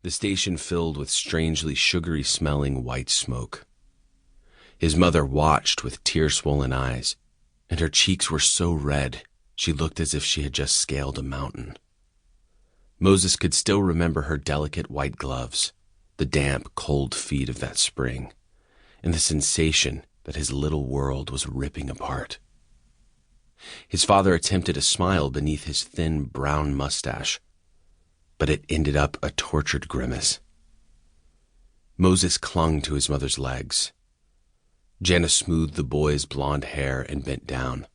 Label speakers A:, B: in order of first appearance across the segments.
A: the station filled with strangely sugary-smelling white smoke. His mother watched with tear-swollen eyes, and her cheeks were so red she looked as if she had just scaled a mountain. Moses could still remember her delicate white gloves, the damp, cold feet of that spring, and the sensation that his little world was ripping apart. His father attempted a smile beneath his thin brown mustache, but it ended up a tortured grimace. Moses clung to his mother's legs. Jana smoothed the boy's blonde hair and bent down.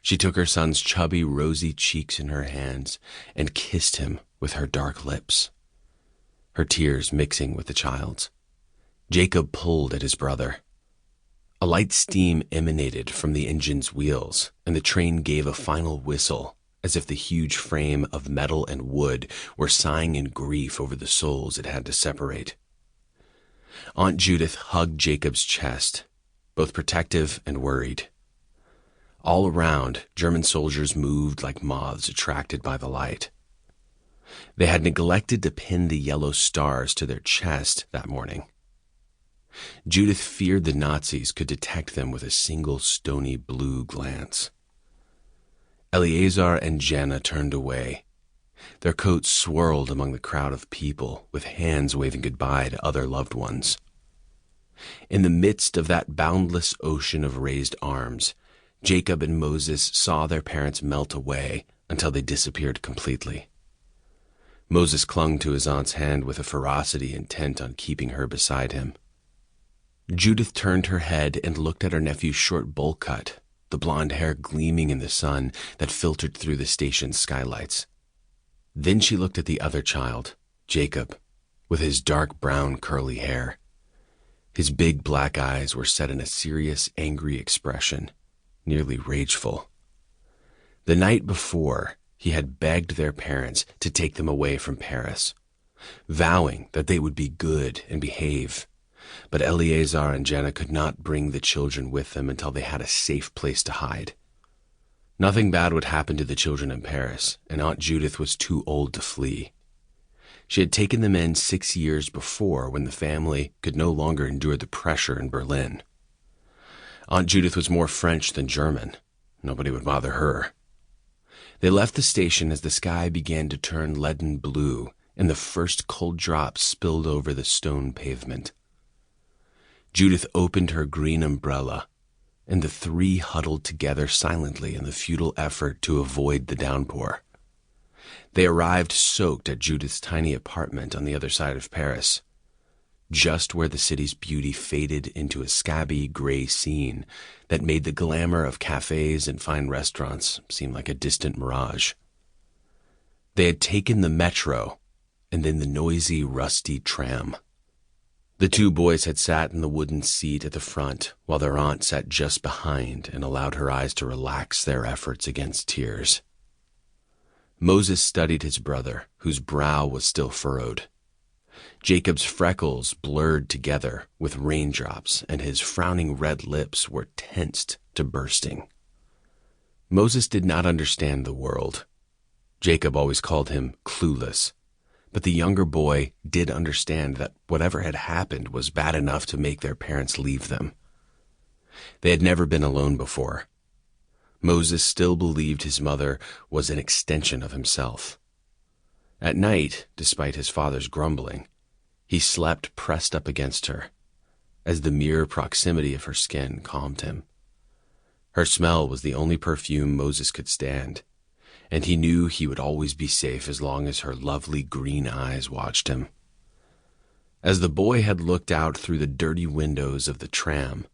A: She took her son's chubby, rosy cheeks in her hands and kissed him with her dark lips, her tears mixing with the child's. Jacob pulled at his brother. A light steam emanated from the engine's wheels, and the train gave a final whistle, as if the huge frame of metal and wood were sighing in grief over the souls it had to separate. Aunt Judith hugged Jacob's chest, both protective and worried. All around, German soldiers moved like moths attracted by the light. They had neglected to pin the yellow stars to their chest that morning. Judith feared the Nazis could detect them with a single stony blue glance. Eleazar and Jana turned away. Their coats swirled among the crowd of people, with hands waving goodbye to other loved ones. In the midst of that boundless ocean of raised arms, Jacob and Moses saw their parents melt away until they disappeared completely. Moses clung to his aunt's hand with a ferocity intent on keeping her beside him. Judith turned her head and looked at her nephew's short bowl cut, the blonde hair gleaming in the sun that filtered through the station's skylights. Then she looked at the other child, Jacob, with his dark brown curly hair. His big black eyes were set in a serious, angry expression, nearly rageful. The night before, he had begged their parents to take them away from Paris, vowing that they would be good and behave. But Eleazar and Jana could not bring the children with them until they had a safe place to hide. Nothing bad would happen to the children in Paris, and Aunt Judith was too old to flee. She had taken them in 6 years before, when the family could no longer endure the pressure in Berlin. Aunt Judith was more French than German. Nobody would bother her. They left the station as the sky began to turn leaden blue, and the first cold drops spilled over the stone pavement. Judith opened her green umbrella, and the three huddled together silently in the futile effort to avoid the downpour. They arrived soaked at Judith's tiny apartment on the other side of Paris, just where the city's beauty faded into a scabby gray scene that made the glamour of cafes and fine restaurants seem like a distant mirage. They had taken the metro and then the noisy, rusty tram. The two boys had sat in the wooden seat at the front while their aunt sat just behind and allowed her eyes to relax their efforts against tears. Moses studied his brother, whose brow was still furrowed. Jacob's freckles blurred together with raindrops, and his frowning red lips were tensed to bursting. Moses did not understand the world. Jacob always called him clueless, but the younger boy did understand that whatever had happened was bad enough to make their parents leave them. They had never been alone before. Moses still believed his mother was an extension of himself. At night, despite his father's grumbling, he slept pressed up against her, as the mere proximity of her skin calmed him. Her smell was the only perfume Moses could stand, and he knew he would always be safe as long as her lovely green eyes watched him. As the boy had looked out through the dirty windows of the tram,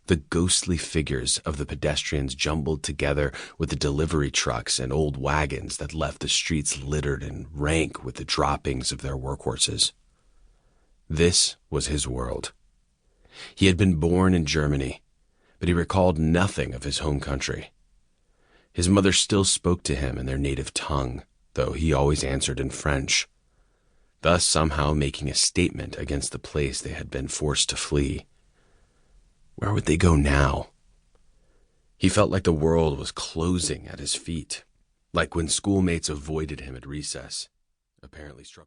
A: the ghostly figures of the pedestrians jumbled together with the delivery trucks and old wagons that left the streets littered and rank with the droppings of their workhorses. This was his world. He had been born in Germany, but he recalled nothing of his home country. His mother still spoke to him in their native tongue, though he always answered in French, thus somehow making a statement against the place they had been forced to flee. Where would they go now? He felt like the world was closing at his feet, like when schoolmates avoided him at recess, apparently struck